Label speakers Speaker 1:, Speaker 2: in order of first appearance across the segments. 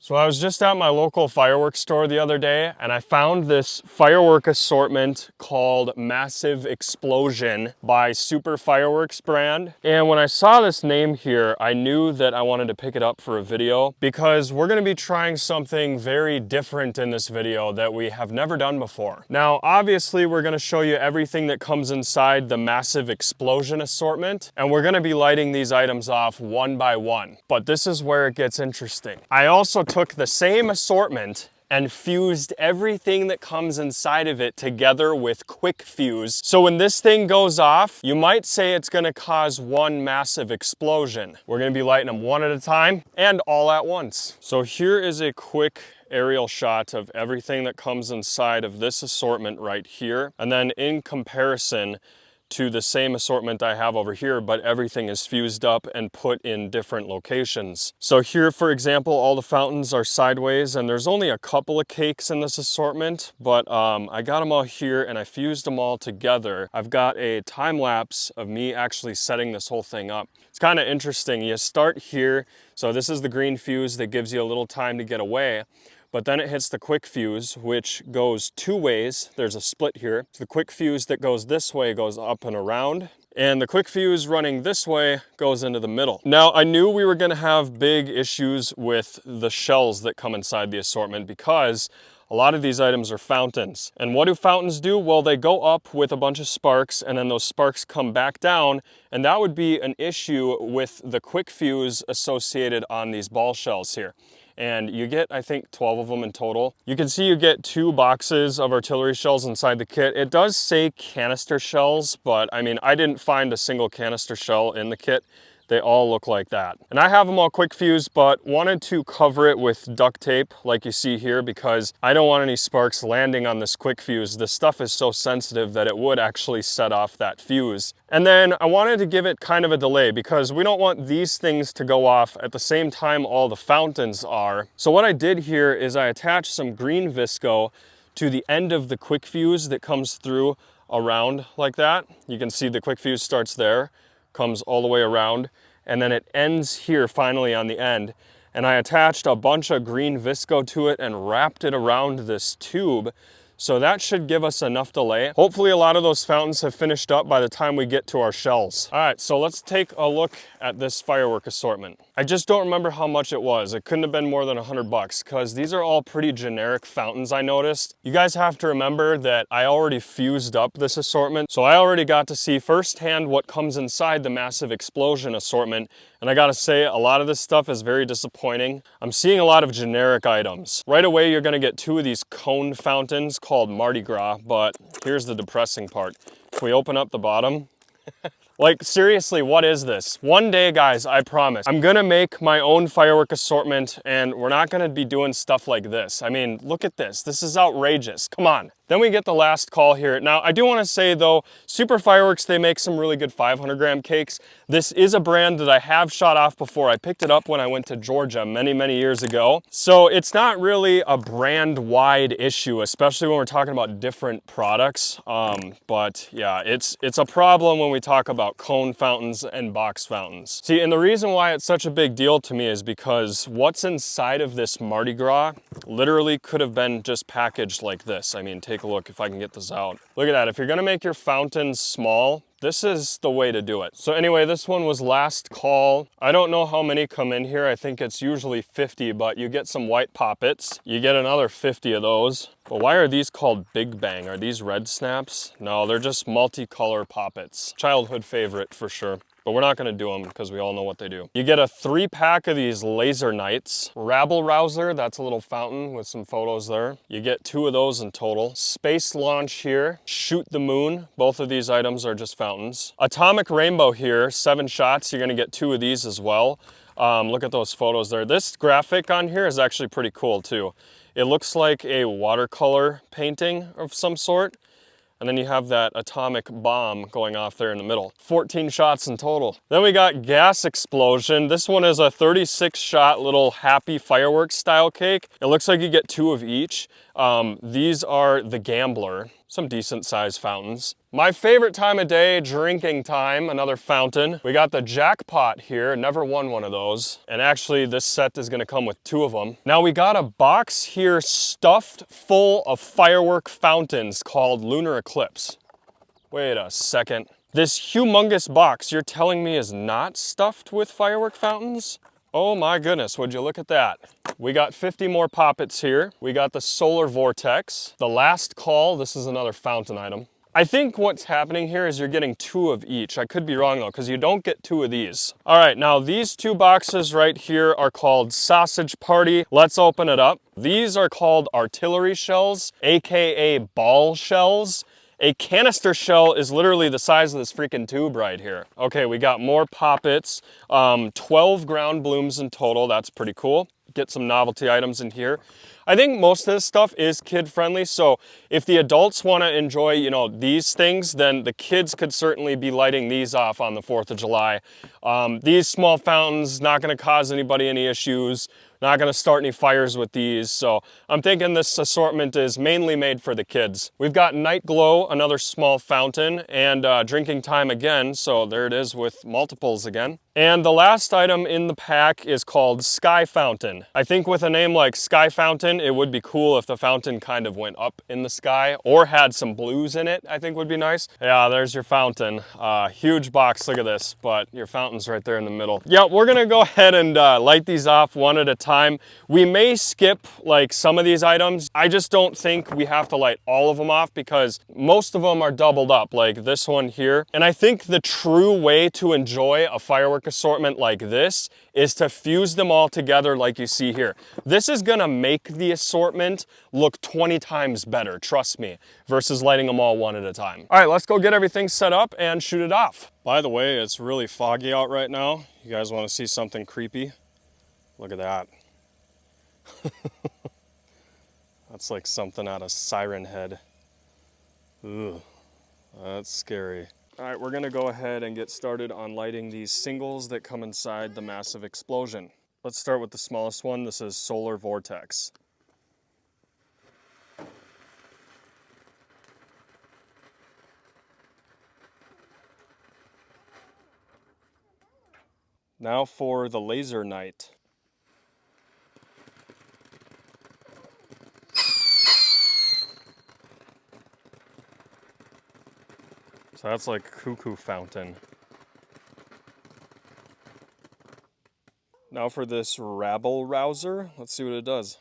Speaker 1: So I was just at my local fireworks store the other day and I found this firework assortment called Massive Explosion by Super Fireworks brand. And when I saw this name here, I knew that I wanted to pick it up for a video because we're going to be trying something very different in this video that we have never done before. Now, obviously, we're going to show you everything that comes inside the Massive Explosion assortment, and we're going to be lighting these items off one by one. But this is where it gets interesting. I also took the same assortment and fused everything that comes inside of it together with quick fuse. So when this thing goes off, you might say it's gonna cause one massive explosion. We're gonna be lighting them one at a time and all at once. So here is a quick aerial shot of everything that comes inside of this assortment right here. And then in comparison to the same assortment I have over here, but everything is fused up and put in different locations. So here, for example, all the fountains are sideways and there's only a couple of cakes in this assortment, but I got them all here and I fused them all together. I've got a time lapse of me actually setting this whole thing up. It's kind of interesting. You start here. So this is the green fuse that gives you a little time to get away. But then it hits the quick fuse, which goes two ways. There's a split here. So the quick fuse that goes this way goes up and around, and the quick fuse running this way goes into the middle. Now, I knew we were gonna have big issues with the shells that come inside the assortment because a lot of these items are fountains. And what do fountains do? Well, they go up with a bunch of sparks and then those sparks come back down, and that would be an issue with the quick fuse associated on these ball shells here. And you get, I think, 12 of them in total. You can see you get 2 boxes of artillery shells inside the kit. It does say canister shells, but I mean, I didn't find a single canister shell in the kit. They all look like that. And I have them all quick fuse, but wanted to cover it with duct tape like you see here because I don't want any sparks landing on this quick fuse. This stuff is so sensitive that it would actually set off that fuse. And then I wanted to give it kind of a delay because we don't want these things to go off at the same time all the fountains are. So what I did here is I attached some green visco to the end of the quick fuse that comes through around like that. You can see the quick fuse starts there, comes all the way around, and then it ends here finally on the end. And I attached a bunch of green visco to it and wrapped it around this tube. So that should give us enough delay. Hopefully a lot of those fountains have finished up by the time we get to our shells. All right, so let's take a look at this firework assortment. I just don't remember how much it was. It couldn't have been more than $100 because these are all pretty generic fountains I noticed. You guys have to remember that I already fused up this assortment. So I already got to see firsthand what comes inside the Massive Explosion assortment. And I gotta say, a lot of this stuff is very disappointing. I'm seeing a lot of generic items. Right away, you're gonna get 2 of these cone fountains called Mardi Gras, but here's the depressing part. If we open up the bottom, like seriously, what is this? One day, guys, I promise, I'm gonna make my own firework assortment and we're not gonna be doing stuff like this. I mean, look at this. This is outrageous. Come on. Then we get the last call here. Now, I do want to say though, Super Fireworks, they make some really good 500-gram cakes. This is a brand that I have shot off before. I picked it up when I went to Georgia many, many years ago. So it's not really a brand-wide issue, especially when we're talking about different products. But yeah, it's a problem when we talk about cone fountains and box fountains. See, and the reason why it's such a big deal to me is because what's inside of this Mardi Gras literally could have been just packaged like this. I mean, take a look if I can get this out. Look at that. If you're gonna make your fountains small, this is the way to do it. So anyway, this one was last call. I don't know how many come in here. I think it's usually 50, but you get some white poppets. You get another 50 of those. But why are these called Big Bang? Are these red snaps? No, they're just multicolor poppets. Childhood favorite for sure. But we're not gonna do them because we all know what they do. You get a 3-pack of these laser knights. Rabble Rouser, that's a little fountain with some photos there. You get 2 of those in total. Space Launch here. Shoot the Moon. Both of these items are just fountains. Atomic Rainbow here, 7 shots. You're gonna get 2 of these as well. Look at those photos there. This graphic on here is actually pretty cool too. It looks like a watercolor painting of some sort. And then you have that atomic bomb going off there in the middle. 14 shots in total. Then we got Gas Explosion. This one is a 36-shot little happy fireworks style cake. It looks like you get 2 of each. These are the Gambler. some decent sized fountains. My favorite time of day, drinking time, another fountain. We got the jackpot here, never won one of those. And actually this set is gonna come with 2 of them. Now we got a box here stuffed full of firework fountains called Lunar Eclipse. Wait a second. This humongous box you're telling me is not stuffed with firework fountains? Oh my goodness, would you look at that. We got 50 more poppets here. We got the solar vortex. The last call, this is another fountain item. I think what's happening here is you're getting 2 of each. I could be wrong though, because you don't get 2 of these. All right, now these 2 boxes right here are called Sausage Party. Let's open it up. These are called artillery shells, AKA ball shells. A canister shell is literally the size of this freaking tube right here. Okay, we got more poppets, 12 ground blooms in total. That's pretty cool. Get some novelty items in here. I think most of this stuff is kid friendly, so if the adults want to enjoy, you know, these things, then the kids could certainly be lighting these off on the 4th of July. These small fountains, not going to cause anybody any issues. Not gonna start any fires with these, so I'm thinking this assortment is mainly made for the kids. We've got Night Glow, another small fountain, and drinking time again, so there it is with multiples again. And the last item in the pack is called Sky Fountain. I think with a name like Sky Fountain, it would be cool if the fountain kind of went up in the sky or had some blues in it, I think would be nice. Yeah, there's your fountain. Huge box, look at this, but your fountain's right there in the middle. Yeah, we're gonna go ahead and light these off one at a time. We may skip like some of these items. I just don't think we have to light all of them off because most of them are doubled up, like this one here. And I think the true way to enjoy a firework assortment like this is to fuse them all together like you see here. This is gonna make the assortment look 20 times better, trust me, versus lighting them all one at a time. All right, let's go get everything set up and shoot it off. By the way, it's really foggy out right now. You guys wanna see something creepy? Look at that. That's like something out of Siren Head. Ooh, that's scary. All right, we're gonna go ahead and get started on lighting these singles that come inside the massive explosion. Let's start with the smallest one. This is Solar Vortex. Now for the Laser Night. So that's like Cuckoo Fountain. Now for this Rabble Rouser, let's see what it does.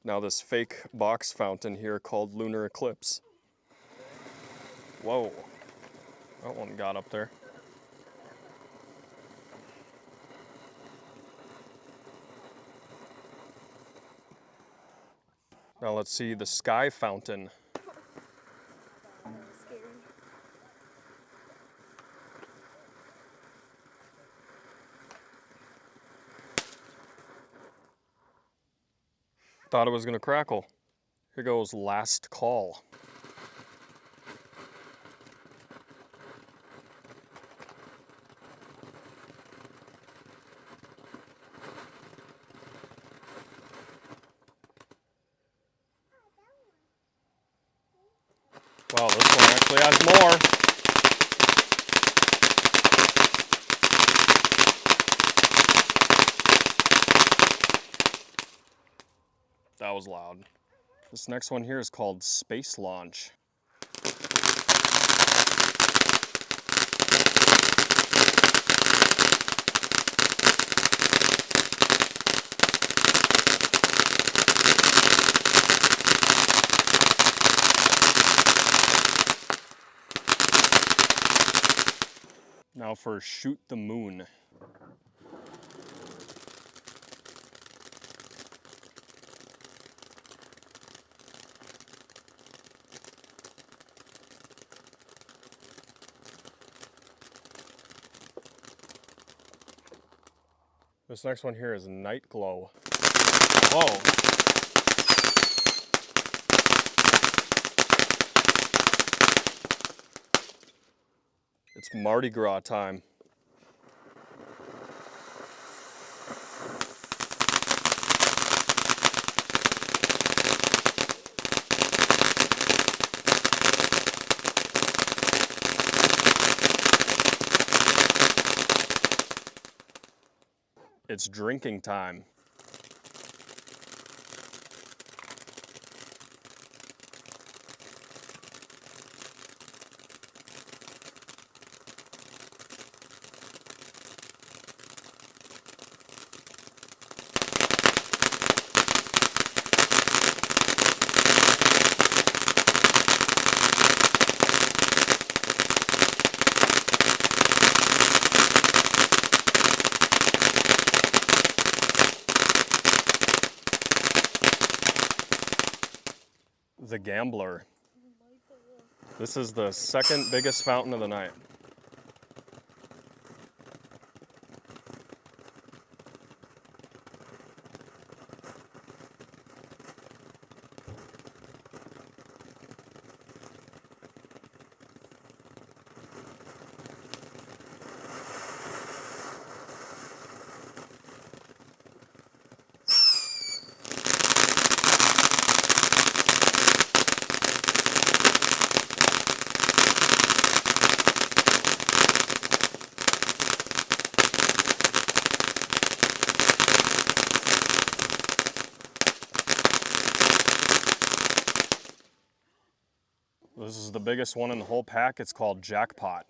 Speaker 1: Now this fake box fountain here called Lunar Eclipse. Whoa, that one got up there. Now let's see the Sky Fountain.
Speaker 2: Scary.
Speaker 1: Thought it was gonna crackle. Here goes Last Call. Wow, this one actually has more. That was loud. This next one here is called Space Launch. Now for Shoot the Moon. This next one here is Night Glow. Whoa. It's Mardi Gras time. It's drinking time. The Gambler. This is the second biggest fountain of the night. This is the biggest one in the whole pack. It's called Jackpot.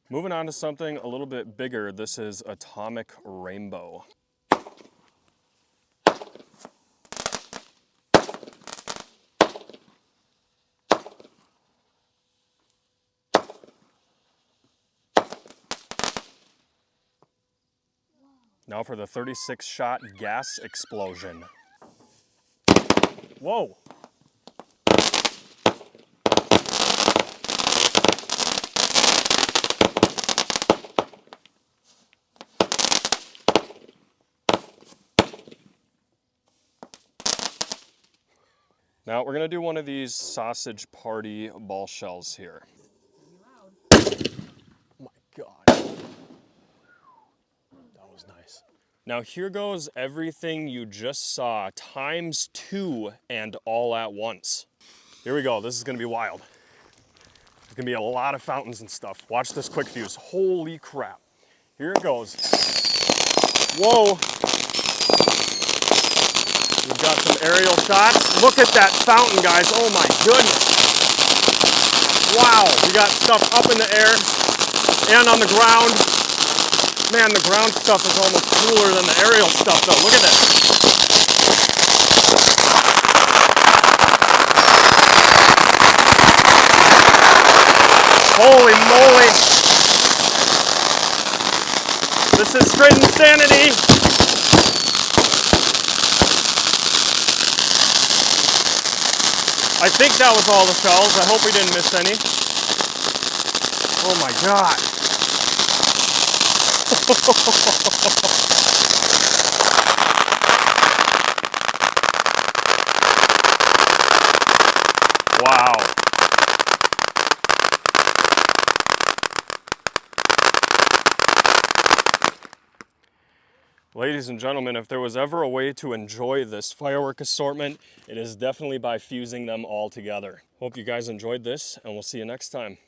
Speaker 1: Moving on to something a little bit bigger, this is Atomic Rainbow. Now for the 36-shot gas explosion. Whoa! Now we're gonna do one of these sausage party ball shells here. Oh my God. That was nice. Now here goes everything you just saw times 2 and all at once. Here we go, this is gonna be wild. There's gonna be a lot of fountains and stuff. Watch this quick fuse, holy crap. Here it goes. Whoa. We've got some aerial shots. Look at that fountain, guys. Oh my goodness. Wow, we got stuff up in the air and on the ground. Man, the ground stuff is almost cooler than the aerial stuff though. Look at this. Holy moly. This is straight insanity. I think that was all the shells. I hope we didn't miss any. Oh my God. Wow. Ladies and gentlemen, if there was ever a way to enjoy this firework assortment, it is definitely by fusing them all together. Hope you guys enjoyed this, and we'll see you next time.